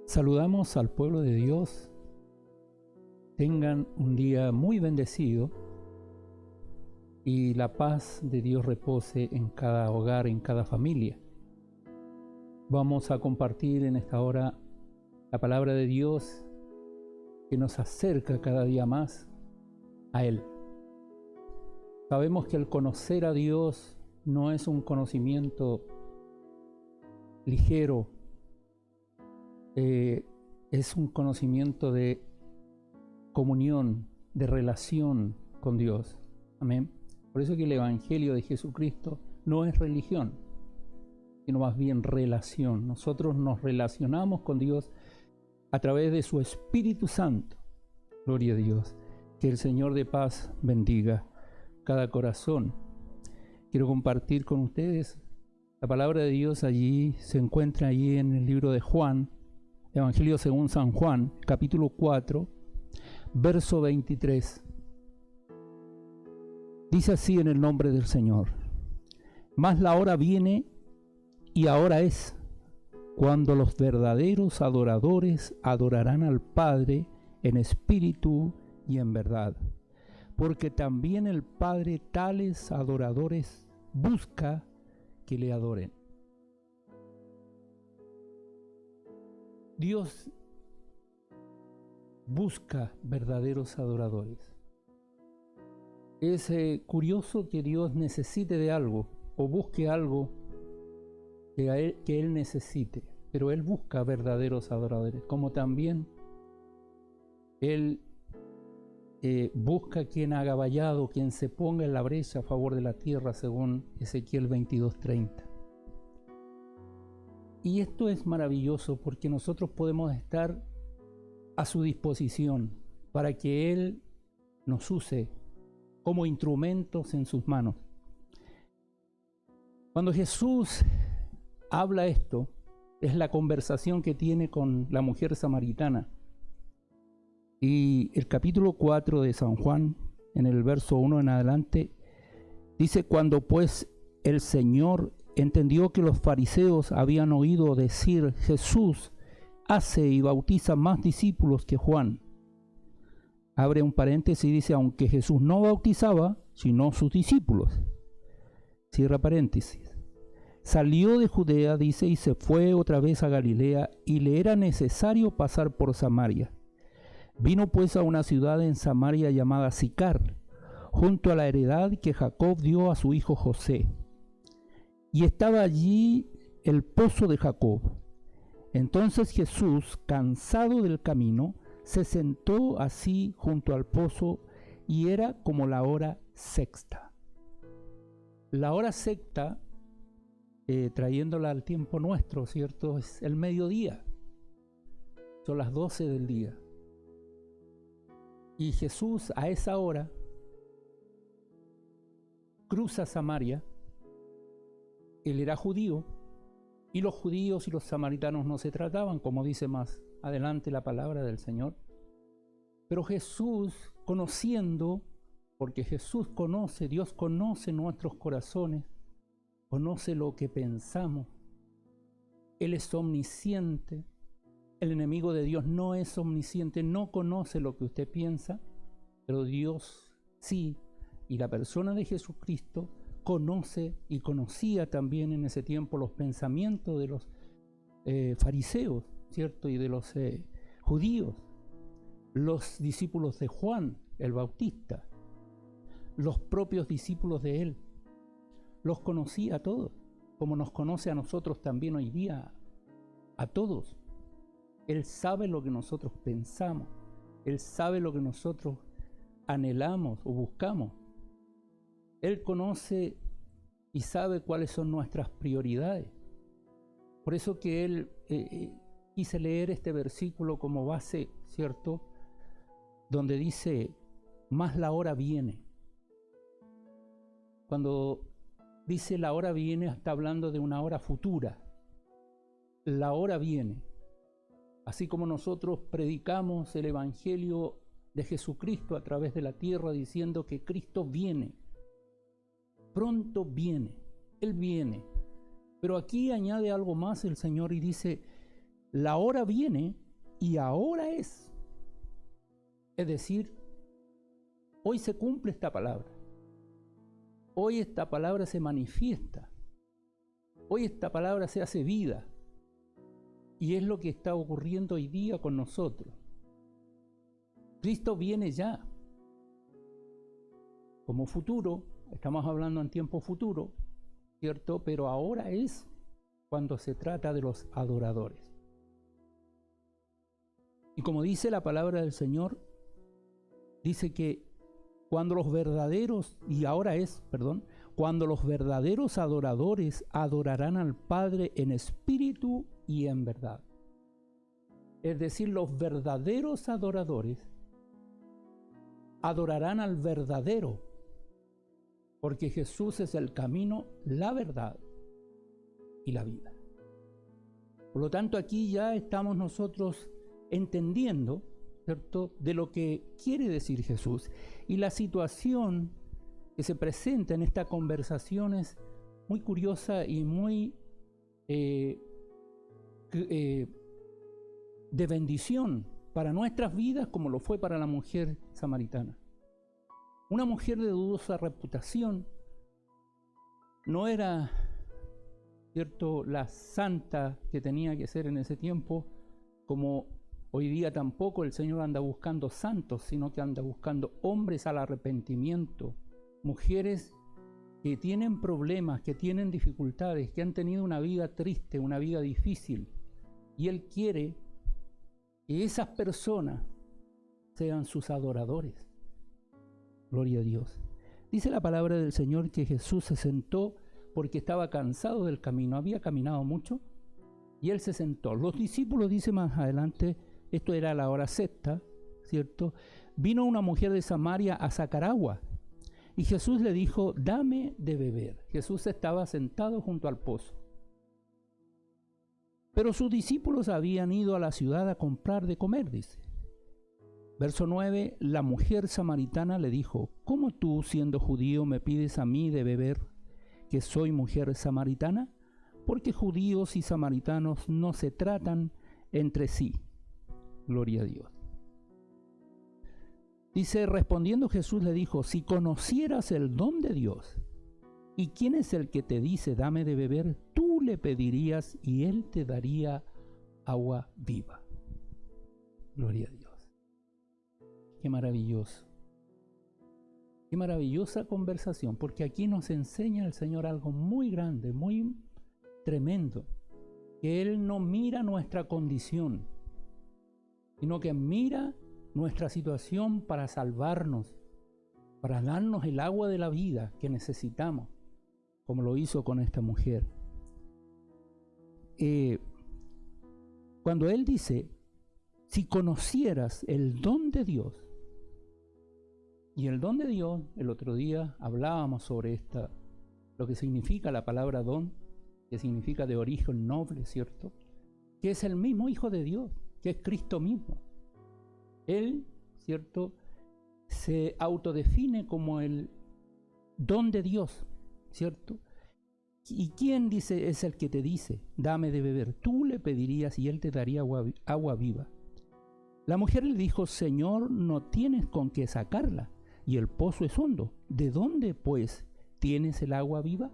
Saludamos al pueblo de Dios. Tengan un día muy bendecido y la paz de Dios repose en cada hogar, en cada familia. Vamos a compartir en esta hora la palabra de Dios que nos acerca cada día más a Él. Sabemos que el conocer a Dios no es un conocimiento ligero, es un conocimiento de comunión, de relación con Dios. Amén. Por eso que el Evangelio de Jesucristo no es religión, sino más bien relación. Nosotros nos relacionamos con Dios a través de su Espíritu Santo. Gloria a Dios. Que el Señor de paz bendiga cada corazón. Quiero compartir con ustedes la palabra de Dios. Allí se encuentra allí en el libro de Juan, Evangelio según San Juan, capítulo 4, verso 23. Dice así en el nombre del Señor: Mas la hora viene, y ahora es, cuando los verdaderos adoradores adorarán al Padre en espíritu y en verdad, porque también el Padre tales adoradores busca que le adoren. Dios busca verdaderos adoradores. Es curioso que Dios necesite de algo o busque algo que Él necesite, pero Él busca verdaderos adoradores, como también Él busca quien haga vallado, quien se ponga en la brecha a favor de la tierra, según Ezequiel 22:30. Y esto es maravilloso porque nosotros podemos estar a su disposición para que Él nos use como instrumentos en sus manos. Cuando Jesús habla esto, es la conversación que tiene con la mujer samaritana. Y el capítulo 4 de San Juan, en el verso 1 en adelante, dice: Cuando pues el Señor entendió que los fariseos habían oído decir: Jesús hace y bautiza más discípulos que Juan. Abre un paréntesis y dice: aunque Jesús no bautizaba, sino sus discípulos. Cierra paréntesis. Salió de Judea, dice, y se fue otra vez a Galilea, y le era necesario pasar por Samaria. Vino pues a una ciudad en Samaria llamada Sicar, junto a la heredad que Jacob dio a su hijo José. Y estaba allí el pozo de Jacob. Entonces Jesús, cansado del camino, se sentó así junto al pozo, y era como la hora sexta. La hora sexta, trayéndola al tiempo nuestro, ¿cierto? Es el mediodía. Son las 12 del día. Y Jesús a esa hora cruza Samaria. Él era judío, y los judíos y los samaritanos no se trataban, como dice más adelante la palabra del Señor. Pero Jesús, conociendo, porque Jesús conoce, Dios conoce nuestros corazones, conoce lo que pensamos. Él es omnisciente. El enemigo de Dios no es omnisciente, no conoce lo que usted piensa, pero Dios sí. Y la persona de Jesucristo conoce y conocía también en ese tiempo los pensamientos de los fariseos, ¿cierto? Y de los judíos, los discípulos de Juan el Bautista, los propios discípulos de él. Los conocía a todos, como nos conoce a nosotros también hoy día, a todos. Él sabe lo que nosotros pensamos, Él sabe lo que nosotros anhelamos o buscamos. Él conoce y sabe cuáles son nuestras prioridades. Por eso que Él quise leer este versículo como base, ¿cierto? Donde dice: más la hora viene. Cuando dice la hora viene, está hablando de una hora futura. La hora viene. Así como nosotros predicamos el Evangelio de Jesucristo a través de la tierra, diciendo que Cristo viene. Pronto viene. Él viene. Pero aquí añade algo más el Señor y dice: La hora viene y ahora es. Es decir, hoy se cumple esta palabra. Hoy esta palabra se manifiesta. Hoy esta palabra se hace vida. Y es lo que está ocurriendo hoy día con nosotros. Cristo viene ya. Como futuro, estamos hablando en tiempo futuro, ¿cierto? Pero ahora es cuando se trata de los adoradores. Y como dice la palabra del Señor, dice que cuando los verdaderos adoradores adorarán al Padre en espíritu y en verdad. Es decir, los verdaderos adoradores adorarán al verdadero, porque Jesús es el camino, la verdad y la vida. Por lo tanto, aquí ya estamos nosotros entendiendo, ¿cierto?, de lo que quiere decir Jesús. Y la situación que se presenta en esta conversación es muy curiosa y muy de bendición para nuestras vidas, como lo fue para la mujer samaritana. Una mujer de dudosa reputación, no era, ¿cierto?, la santa que tenía que ser en ese tiempo, como hoy día tampoco el Señor anda buscando santos, sino que anda buscando hombres al arrepentimiento, mujeres que tienen problemas, que tienen dificultades, que han tenido una vida triste, una vida difícil, y Él quiere que esas personas sean sus adoradores. Gloria a Dios. Dice la palabra del Señor que Jesús se sentó porque estaba cansado del camino, había caminado mucho, y Él se sentó. Los discípulos, dice más adelante, esto era la hora sexta, ¿cierto? Vino una mujer de Samaria a sacar agua, y Jesús le dijo, dame de beber. Jesús estaba sentado junto al pozo. Pero sus discípulos habían ido a la ciudad a comprar de comer, dice. Verso 9, la mujer samaritana le dijo, ¿cómo tú, siendo judío, me pides a mí de beber, que soy mujer samaritana? Porque judíos y samaritanos no se tratan entre sí. Gloria a Dios. Dice, respondiendo Jesús le dijo, si conocieras el don de Dios, ¿y quién es el que te dice, dame de beber? Tú le pedirías y Él te daría agua viva. Gloria a Dios. Qué maravilloso. Qué maravillosa conversación, porque aquí nos enseña el Señor algo muy grande, muy tremendo, que Él no mira nuestra condición, sino que mira nuestra situación para salvarnos, para darnos el agua de la vida que necesitamos, como lo hizo con esta mujer. Cuando Él dice, si conocieras el don de Dios, y el don de Dios, el otro día hablábamos sobre lo que significa la palabra don, que significa de origen noble, ¿cierto? Que es el mismo Hijo de Dios, que es Cristo mismo. Él, ¿cierto?, se autodefine como el don de Dios, ¿cierto? ¿Y quién dice es el que te dice, dame de beber? Tú le pedirías y Él te daría agua viva. La mujer le dijo, Señor, no tienes con qué sacarla, y el pozo es hondo. ¿De dónde, pues, tienes el agua viva?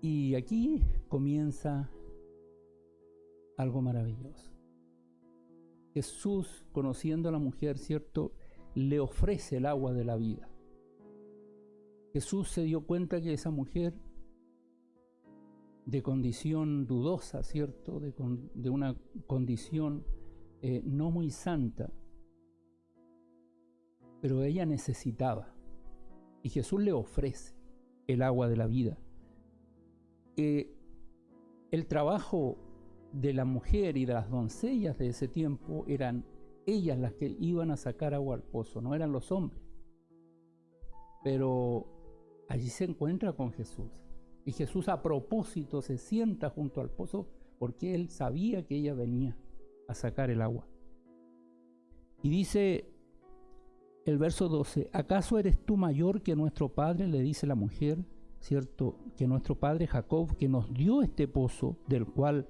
Y aquí comienza algo maravilloso. Jesús, conociendo a la mujer, ¿cierto?, le ofrece el agua de la vida. Jesús se dio cuenta que esa mujer, de condición dudosa, ¿cierto?, de una condición no muy santa, pero ella necesitaba, y Jesús le ofrece el agua de la vida. El trabajo de la mujer y de las doncellas de ese tiempo eran ellas las que iban a sacar agua al pozo, no eran los hombres. Pero allí se encuentra con Jesús, y Jesús a propósito se sienta junto al pozo porque Él sabía que ella venía a sacar el agua. Y dice el verso 12, ¿acaso eres tú mayor que nuestro padre? Le dice la mujer, ¿cierto? Que nuestro padre Jacob, que nos dio este pozo, del cual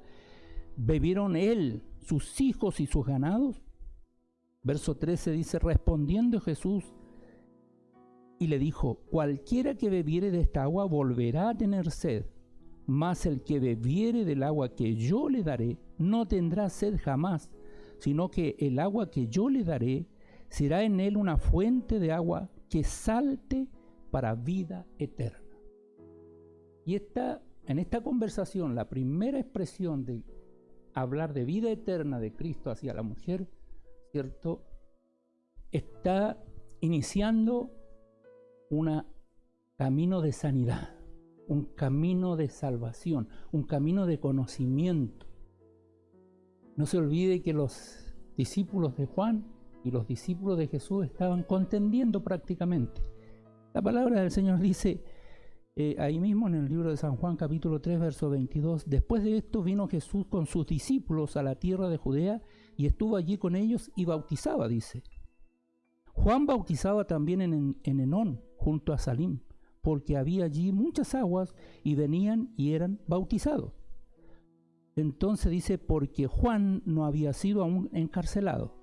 ¿Bebieron él, sus hijos y sus ganados? Verso 13 dice, respondiendo Jesús y le dijo, cualquiera que bebiere de esta agua volverá a tener sed, mas el que bebiere del agua que yo le daré no tendrá sed jamás, sino que el agua que yo le daré será en él una fuente de agua que salte para vida eterna. Y en esta conversación, la primera expresión de hablar de vida eterna de Cristo hacia la mujer, ¿cierto?, está iniciando un camino de sanidad, un camino de salvación, un camino de conocimiento. No se olvide que los discípulos de Juan y los discípulos de Jesús estaban contendiendo prácticamente. La palabra del Señor dice, ahí mismo en el libro de San Juan, capítulo 3, verso 22, después de esto vino Jesús con sus discípulos a la tierra de Judea y estuvo allí con ellos y bautizaba, dice. Juan bautizaba también en Enón, junto a Salim, porque había allí muchas aguas y venían y eran bautizados. Entonces dice, porque Juan no había sido aún encarcelado.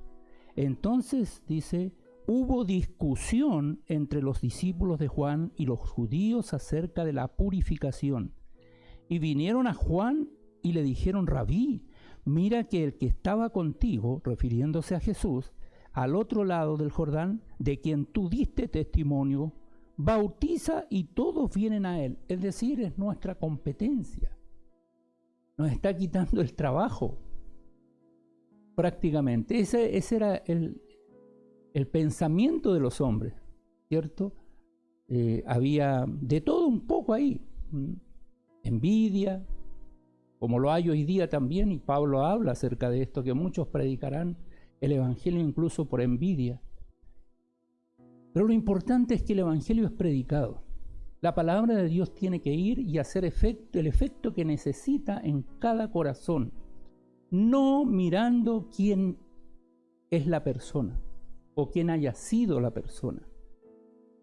Entonces dice, hubo discusión entre los discípulos de Juan y los judíos acerca de la purificación. Y vinieron a Juan y le dijeron, Rabí, mira que el que estaba contigo, refiriéndose a Jesús, al otro lado del Jordán, de quien tú diste testimonio, bautiza y todos vienen a él. Es decir, es nuestra competencia. Nos está quitando el trabajo, prácticamente. Ese era el pensamiento de los hombres, ¿cierto? Había de todo un poco ahí. Envidia, como lo hay hoy día también, y Pablo habla acerca de esto, que muchos predicarán el Evangelio incluso por envidia. Pero lo importante es que el Evangelio es predicado. La palabra de Dios tiene que ir y hacer el efecto que necesita en cada corazón, no mirando quién es la persona o quién haya sido la persona,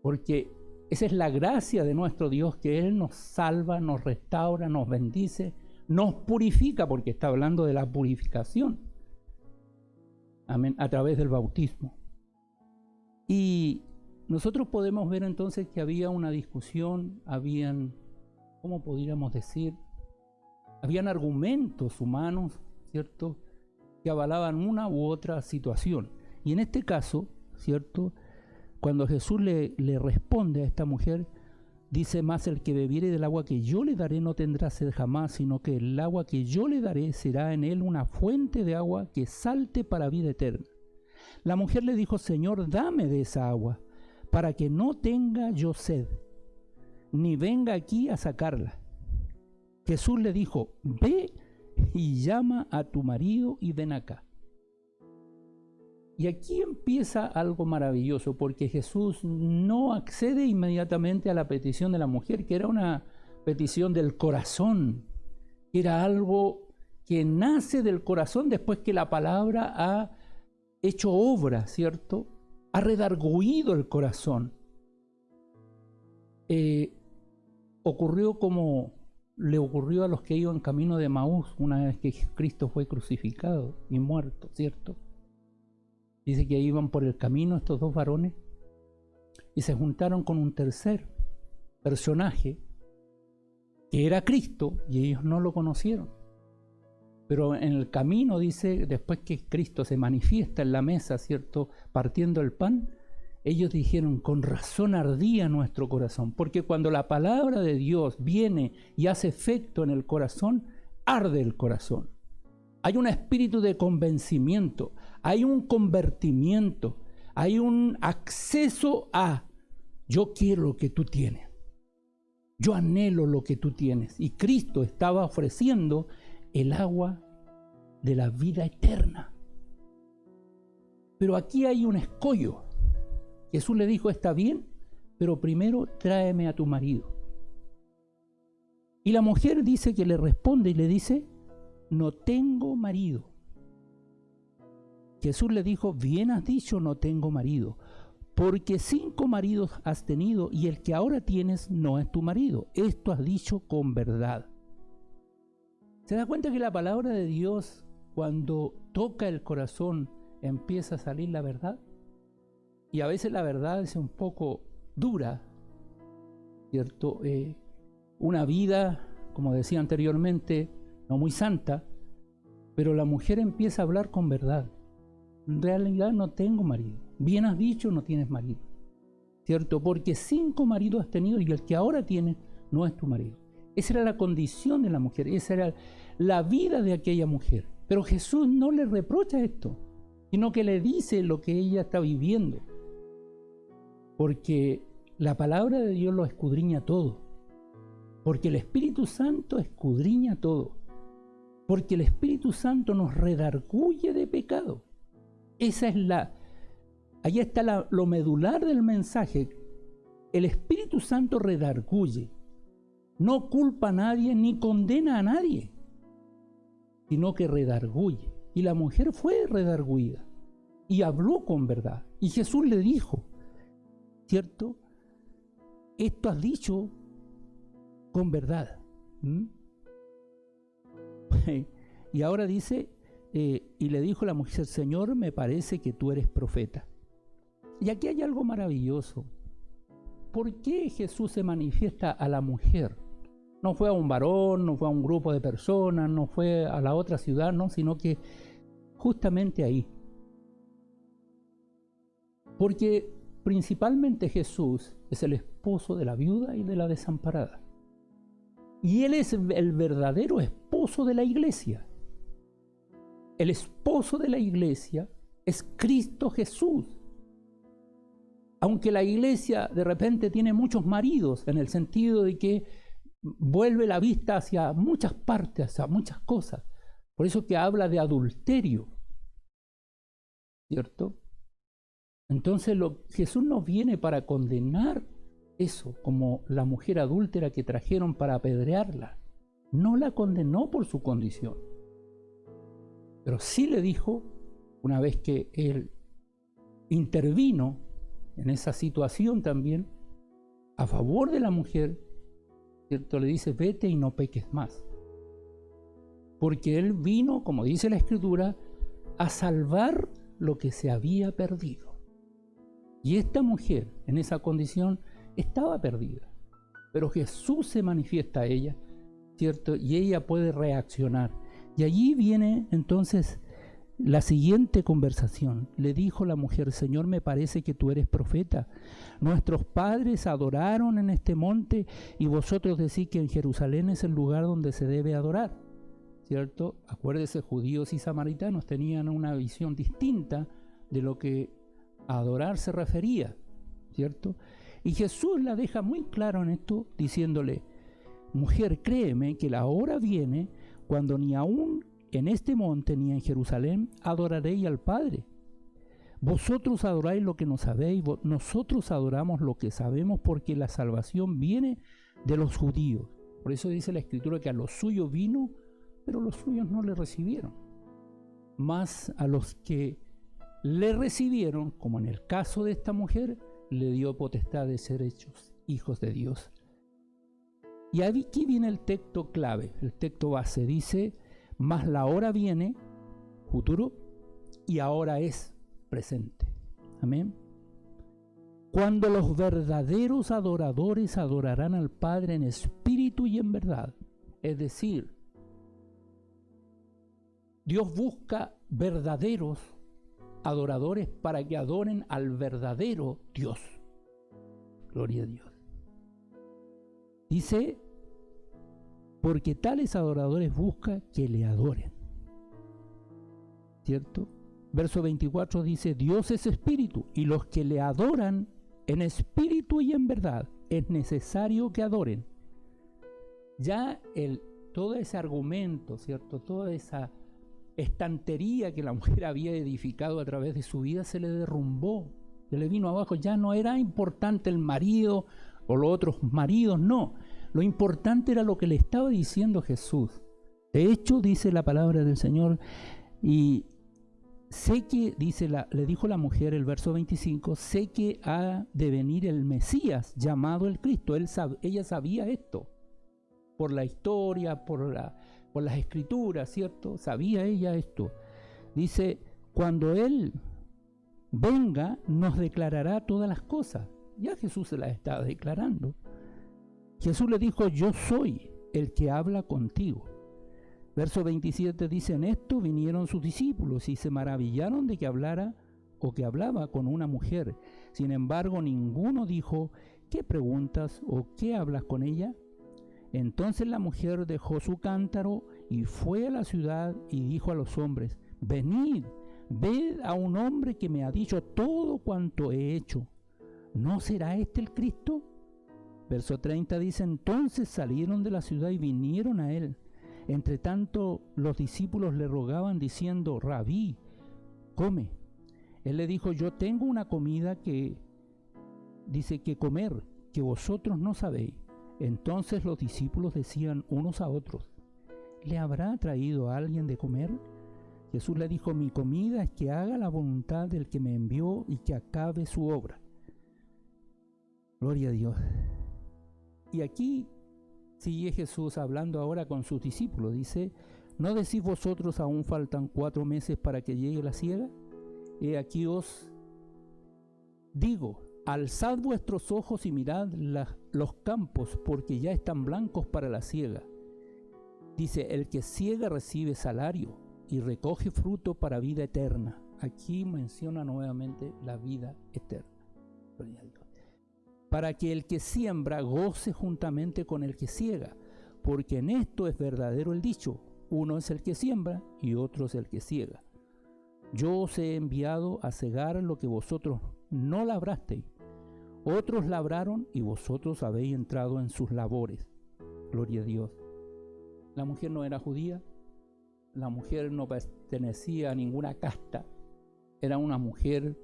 porque esa es la gracia de nuestro Dios, que Él nos salva, nos restaura, nos bendice, nos purifica, porque está hablando de la purificación, amén, a través del bautismo. Y nosotros podemos ver entonces que había una discusión, ¿cómo podríamos decir? Habían argumentos humanos, ¿cierto?, que avalaban una u otra situación. Y en este caso, ¿cierto?, cuando Jesús le responde a esta mujer, dice, más el que bebiere del agua que yo le daré no tendrá sed jamás, sino que el agua que yo le daré será en él una fuente de agua que salte para vida eterna. La mujer le dijo, Señor, dame de esa agua, para que no tenga yo sed, ni venga aquí a sacarla. Jesús le dijo, ve y llama a tu marido y ven acá. Y aquí empieza algo maravilloso, porque Jesús no accede inmediatamente a la petición de la mujer, que era una petición del corazón, era algo que nace del corazón después que la palabra ha hecho obra, ¿cierto?, ha redarguido el corazón. Ocurrió como le ocurrió a los que iban camino de Maús una vez que Cristo fue crucificado y muerto, ¿cierto? Dice que iban por el camino estos dos varones y se juntaron con un tercer personaje que era Cristo, y ellos no lo conocieron. Pero en el camino, dice, después que Cristo se manifiesta en la mesa, ¿cierto?, partiendo el pan, ellos dijeron, con razón ardía nuestro corazón, porque cuando la palabra de Dios viene y hace efecto en el corazón, arde el corazón. Hay un espíritu de convencimiento, hay un convertimiento, hay un acceso a, yo quiero lo que tú tienes, yo anhelo lo que tú tienes. Y Cristo estaba ofreciendo el agua de la vida eterna. Pero aquí hay un escollo. Jesús le dijo, está bien, pero primero tráeme a tu marido. Y la mujer dice que le responde y le dice, no tengo marido. Jesús le dijo, bien has dicho, no tengo marido, porque 5 maridos has tenido y el que ahora tienes no es tu marido. Esto has dicho con verdad. ¿Se da cuenta que la palabra de Dios, cuando toca el corazón, empieza a salir la verdad? Y a veces la verdad es un poco dura, ¿cierto? Una vida, como decía anteriormente, no muy santa, pero la mujer empieza a hablar con verdad. En realidad no tengo marido. Bien has dicho, no tienes marido, ¿cierto? Porque 5 maridos has tenido y el que ahora tienes no es tu marido. Esa era la condición de la mujer, esa era la vida de aquella mujer. Pero Jesús no le reprocha esto, sino que le dice lo que ella está viviendo. Porque la palabra de Dios lo escudriña todo. Porque el Espíritu Santo escudriña todo. Porque el Espíritu Santo nos redarguye de pecado. Esa es ahí está lo medular del mensaje. El Espíritu Santo redarguye. No culpa a nadie ni condena a nadie, sino que redarguye. Y la mujer fue redarguida y habló con verdad. Y Jesús le dijo, ¿cierto? Esto has dicho con verdad. Y ahora dice, y le dijo la mujer, Señor, me parece que tú eres profeta. Y aquí hay algo maravilloso. ¿Por qué Jesús se manifiesta a la mujer? No fue a un varón, no fue a un grupo de personas, no fue a la otra ciudad, no, sino que justamente ahí. Porque principalmente Jesús es el esposo de la viuda y de la desamparada. Y Él es el verdadero esposo de la iglesia. El esposo de la iglesia es Cristo Jesús. Aunque la iglesia de repente tiene muchos maridos, en el sentido de que vuelve la vista hacia muchas partes, hacia muchas cosas. Por eso que habla de adulterio, ¿cierto? Entonces Jesús no viene para condenar eso, como la mujer adúltera que trajeron para apedrearla. No la condenó por su condición. Pero sí le dijo, una vez que Él intervino en esa situación también, a favor de la mujer, ¿cierto? Le dice, vete y no peques más. Porque Él vino, como dice la Escritura, a salvar lo que se había perdido. Y esta mujer, en esa condición, estaba perdida. Pero Jesús se manifiesta a ella, ¿cierto? Y ella puede reaccionar. Y allí viene entonces la siguiente conversación. Le dijo la mujer, Señor, me parece que tú eres profeta. Nuestros padres adoraron en este monte y vosotros decís que en Jerusalén es el lugar donde se debe adorar, ¿cierto? Acuérdese, judíos y samaritanos tenían una visión distinta de lo que a adorar se refería, ¿cierto? Y Jesús la deja muy claro en esto, diciéndole, mujer, créeme que la hora viene cuando ni aún en este monte ni en Jerusalén adoraréis al Padre. Vosotros adoráis lo que no sabéis, nosotros adoramos lo que sabemos, porque la salvación viene de los judíos. Por eso dice la Escritura que a los suyos vino, pero los suyos no le recibieron. Mas a los que le recibieron, como en el caso de esta mujer, le dio potestad de ser hechos hijos de Dios. Y aquí viene el texto clave, el texto base. Dice, mas la hora viene, futuro, y ahora es presente. Amén. Cuando los verdaderos adoradores adorarán al Padre en espíritu y en verdad. Es decir, Dios busca verdaderos adoradores para que adoren al verdadero Dios. Gloria a Dios. Dice, porque tales adoradores busca que le adoren. ¿Cierto? Verso 24 dice, Dios es espíritu, y los que le adoran en espíritu y en verdad, es necesario que adoren. Ya todo ese argumento, ¿cierto? Toda esa estantería que la mujer había edificado a través de su vida se le derrumbó, se le vino abajo. Ya no era importante el marido o los otros maridos, no. Lo importante era lo que le estaba diciendo Jesús. De hecho, dice la palabra del Señor, y sé que, le dijo la mujer, el verso 25, sé que ha de venir el Mesías, llamado el Cristo. Ella sabía esto, por la historia, por por las escrituras, ¿cierto? Sabía ella esto. Dice, cuando Él venga, nos declarará todas las cosas. Ya Jesús se las estaba declarando. Jesús le dijo, yo soy el que habla contigo. Verso 27 dice, en esto vinieron sus discípulos y se maravillaron de que hablara o que hablaba con una mujer. Sin embargo, ninguno dijo, ¿qué preguntas o qué hablas con ella? Entonces la mujer dejó su cántaro y fue a la ciudad y dijo a los hombres, venid, ved a un hombre que me ha dicho todo cuanto he hecho. ¿No será este el Cristo? Verso 30 dice, entonces salieron de la ciudad y vinieron a él. Entre tanto, los discípulos le rogaban diciendo, Rabí, come. Él le dijo, yo tengo una comida que comer, que vosotros no sabéis. Entonces los discípulos decían unos a otros, ¿le habrá traído a alguien de comer? Jesús le dijo, mi comida es que haga la voluntad del que me envió y que acabe su obra. Gloria a Dios. Y aquí sigue Jesús hablando ahora con sus discípulos. Dice, ¿no decís vosotros aún faltan 4 meses para que llegue la siega? He aquí os digo, alzad vuestros ojos y mirad los campos, porque ya están blancos para la siega. Dice, el que siega recibe salario y recoge fruto para vida eterna. Aquí menciona nuevamente la vida eterna. Para que el que siembra goce juntamente con el que siega, porque en esto es verdadero el dicho, uno es el que siembra y otro es el que siega. Yo os he enviado a segar lo que vosotros no labrasteis. Otros labraron y vosotros habéis entrado en sus labores. Gloria a Dios. La mujer no era judía, la mujer no pertenecía a ninguna casta, era una mujer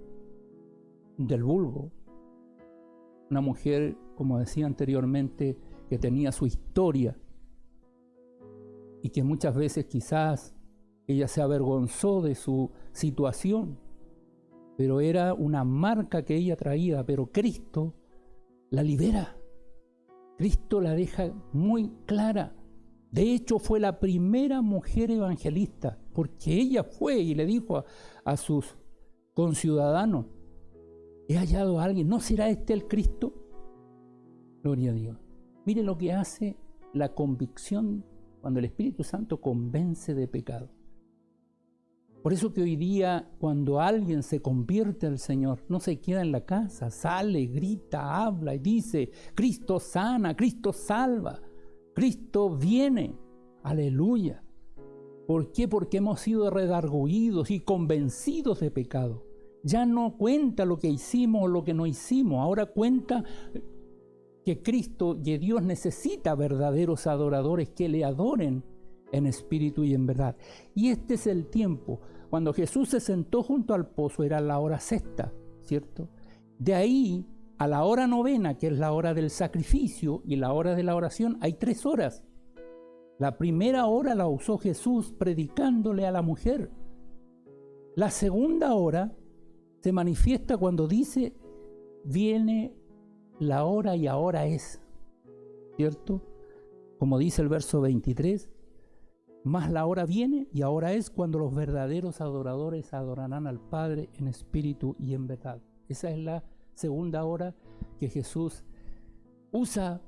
del vulgo, una mujer, como decía anteriormente, que tenía su historia y que muchas veces quizás ella se avergonzó de su situación, pero era una marca que ella traía, pero Cristo la libera. Cristo la deja muy clara. De hecho, fue la primera mujer evangelista, porque ella fue y le dijo a sus conciudadanos, he hallado a alguien, ¿no será este el Cristo? Gloria a Dios. Miren lo que hace la convicción cuando el Espíritu Santo convence de pecado. Por eso que hoy día, cuando alguien se convierte al Señor, no se queda en la casa, sale, grita, habla y dice, Cristo sana, Cristo salva, Cristo viene. Aleluya. ¿Por qué? Porque hemos sido redarguidos y convencidos de pecado. Ya no cuenta lo que hicimos o lo que no hicimos, ahora cuenta que Cristo y Dios necesita verdaderos adoradores que le adoren en espíritu y en verdad. Y este es el tiempo. Cuando Jesús se sentó junto al pozo era la hora sexta, ¿cierto? De ahí a la hora novena, que es la hora del sacrificio y la hora de la oración, hay 3 horas. La primera hora la usó Jesús predicándole a la mujer. La segunda hora se manifiesta cuando dice, viene la hora y ahora es, ¿cierto? Como dice el verso 23, más la hora viene y ahora es cuando los verdaderos adoradores adorarán al Padre en espíritu y en verdad. Esa es la segunda hora que Jesús usa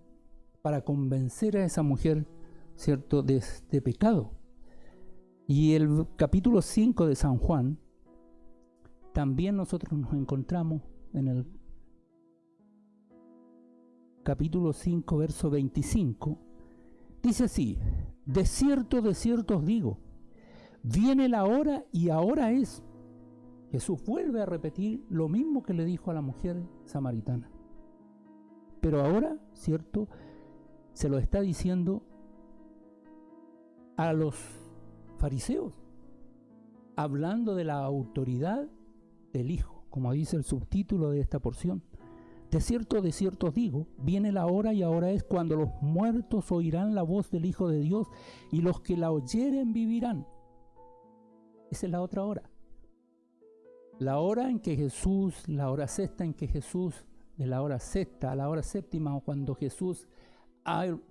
para convencer a esa mujer, ¿cierto?, de pecado. Y el capítulo 5 de San Juan, también nosotros nos encontramos en el capítulo 5, verso 25, dice así, de cierto os digo, viene la hora y ahora es. Jesús vuelve a repetir lo mismo que le dijo a la mujer samaritana. Pero ahora, ¿cierto?, se lo está diciendo a los fariseos, hablando de la autoridad del Hijo, como dice el subtítulo de esta porción. De cierto os digo, viene la hora y ahora es cuando los muertos oirán la voz del Hijo de Dios y los que la oyeren vivirán. Esa es la otra hora. La hora en que Jesús, la hora sexta en que Jesús, de la hora sexta a la hora séptima, cuando Jesús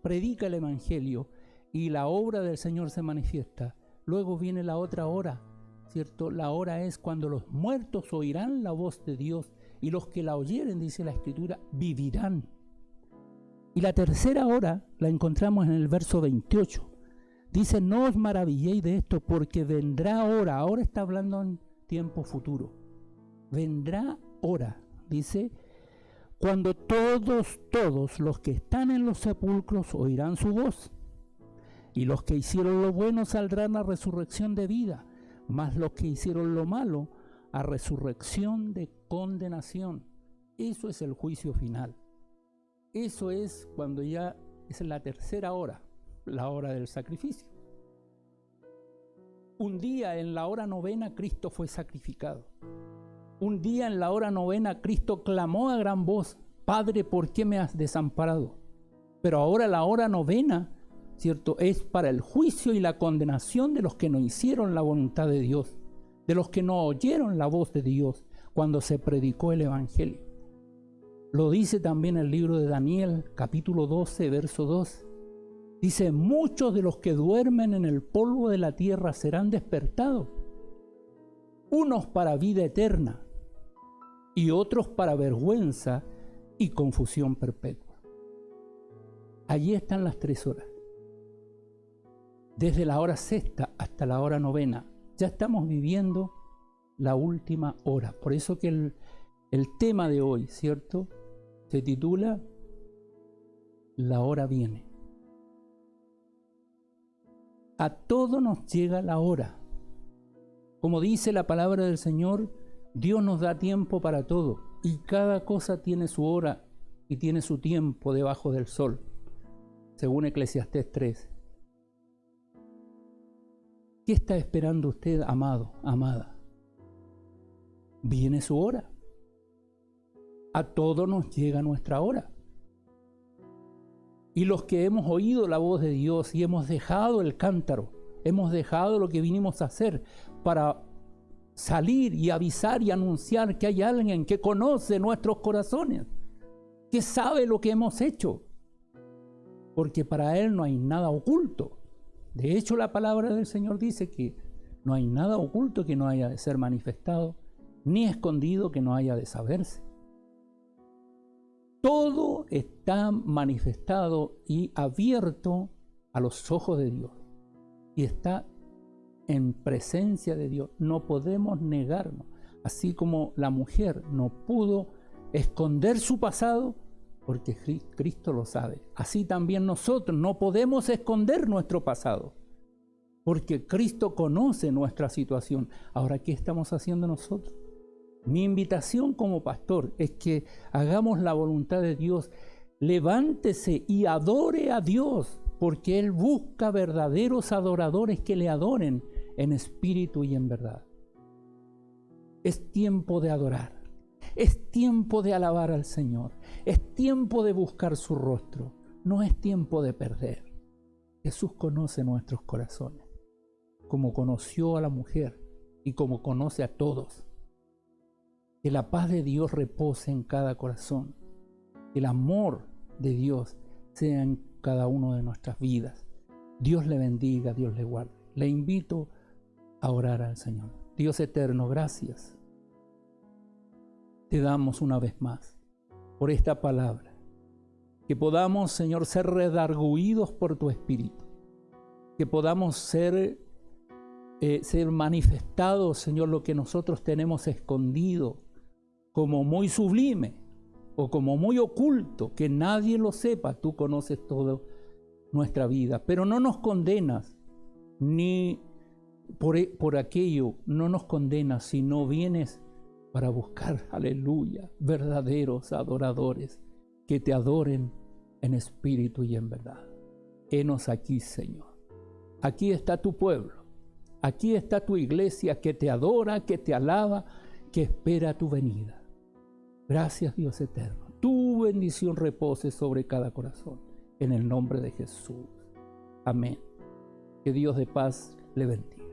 predica el Evangelio, y la obra del Señor se manifiesta. Luego viene la otra hora, ¿cierto? La hora es cuando los muertos oirán la voz de Dios y los que la oyeren, dice la Escritura, vivirán. Y la tercera hora la encontramos en el verso 28. Dice, no os maravilléis de esto, porque vendrá hora. Ahora está hablando en tiempo futuro. Vendrá hora, dice, cuando todos los que están en los sepulcros oirán su voz. Y los que hicieron lo bueno saldrán a resurrección de vida, mas los que hicieron lo malo a resurrección de condenación. Eso es el juicio final. Eso es cuando ya es la tercera hora, la hora del sacrificio. Un día en la hora novena Cristo fue sacrificado. Un día en la hora novena Cristo clamó a gran voz, Padre, ¿por qué me has desamparado? Pero ahora la hora novena, ¿cierto?, es para el juicio y la condenación de los que no hicieron la voluntad de Dios, de los que no oyeron la voz de Dios cuando se predicó el Evangelio. Lo dice también el libro de Daniel, capítulo 12, verso 2. Dice, muchos de los que duermen en el polvo de la tierra serán despertados, unos para vida eterna y otros para vergüenza y confusión perpetua. Allí están las 3 horas. Desde la hora sexta hasta la hora novena, ya estamos viviendo la última hora. Por eso que el tema de hoy, ¿cierto?, se titula La hora viene. A todo nos llega la hora. Como dice la palabra del Señor, Dios nos da tiempo para todo y cada cosa tiene su hora y tiene su tiempo debajo del sol, según Eclesiastés 3. ¿Qué está esperando usted, amado, amada? Viene su hora. A todos nos llega nuestra hora. Y los que hemos oído la voz de Dios y hemos dejado el cántaro, hemos dejado lo que vinimos a hacer para salir y avisar y anunciar que hay alguien que conoce nuestros corazones, que sabe lo que hemos hecho, porque para Él no hay nada oculto. De hecho, la palabra del Señor dice que no hay nada oculto que no haya de ser manifestado, ni escondido que no haya de saberse. Todo está manifestado y abierto a los ojos de Dios. Y está en presencia de Dios. No podemos negarnos. Así como la mujer no pudo esconder su pasado, porque Cristo lo sabe. Así también nosotros no podemos esconder nuestro pasado, porque Cristo conoce nuestra situación. Ahora, ¿qué estamos haciendo nosotros? Mi invitación como pastor es que hagamos la voluntad de Dios. Levántese y adore a Dios, porque Él busca verdaderos adoradores que le adoren en espíritu y en verdad. Es tiempo de adorar. Es tiempo de alabar al Señor. Es tiempo de buscar su rostro. No es tiempo de perder. Jesús conoce nuestros corazones, como conoció a la mujer y como conoce a todos. Que la paz de Dios repose en cada corazón. Que el amor de Dios sea en cada una de nuestras vidas. Dios le bendiga, Dios le guarde. Le invito a orar al Señor. Dios eterno, gracias. Te damos una vez más por esta palabra. Que podamos, Señor, ser redarguidos por tu Espíritu. Que podamos ser manifestados, Señor, lo que nosotros tenemos escondido como muy sublime o como muy oculto, que nadie lo sepa. Tú conoces toda nuestra vida, pero no nos condenas, ni por aquello no nos condenas, sino vienes para buscar, aleluya, verdaderos adoradores que te adoren en espíritu y en verdad. Henos aquí, Señor. Aquí está tu pueblo, aquí está tu iglesia que te adora, que te alaba, que espera tu venida. Gracias, Dios eterno. Tu bendición repose sobre cada corazón. En el nombre de Jesús. Amén. Que Dios de paz le bendiga.